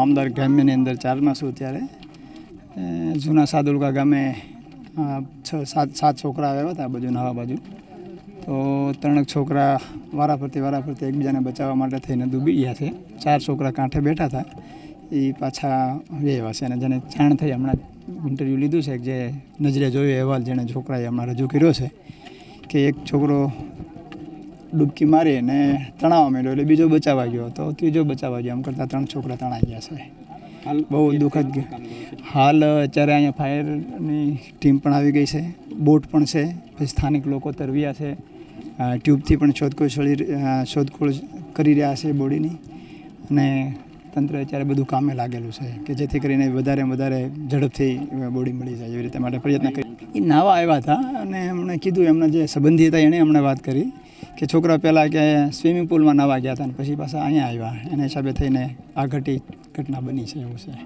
મામદાર ગ્રામ્યની અંદર 4માં છું ત્યારે જૂના સાદુલકા ગામે 6-7 છોકરા આવ્યા હતા બાજુ નવા બાજુ. તો 3 છોકરા વારાફરતી એકબીજાને બચાવવા માટે થઈને ડૂબી ગયા છે. 4 છોકરા કાંઠે બેઠા હતા એ પાછા વેવા છે. અને જેને જાણ થઈ હમણાં ઇન્ટરવ્યૂ લીધું છે જે નજરે જોયો અહેવાલ જેણે છોકરાએ હમણાં રજૂ કર્યો છે કે એક છોકરો ડૂબકી મારી અને તણાવવા માંડ્યો એટલે બીજો બચાવવા ગયો તો ત્રીજો બચાવવા ગયો. આમ કરતાં 3 છોકરા તણાઈ ગયા છે. બહુ દુઃખદ. હાલ અત્યારે અહીંયા ફાયરની ટીમ પણ આવી ગઈ છે, બોટ પણ છે, પછી સ્થાનિક લોકો તરવ્યા છે, ટ્યુબથી પણ શોધખોળ કરી રહ્યા છે બોડીની. અને તંત્ર અત્યારે બધું કામે લાગેલું છે કે જેથી કરીને વધારે ઝડપથી બોડી મળી જાય એવી રીતે માટે પ્રયત્ન કરી. એ નાવા આવ્યા હતા અને એમણે કીધું એમના જે સંબંધી હતા એણે અમને વાત કરી કે છોકરા પહેલાં કે સ્વિમિંગ પુલમાં નાવા ગયા હતા અને પછી પાછા અહીંયા આવ્યા. એના હિસાબે થઈને આ ઘટના બની છે એવું છે.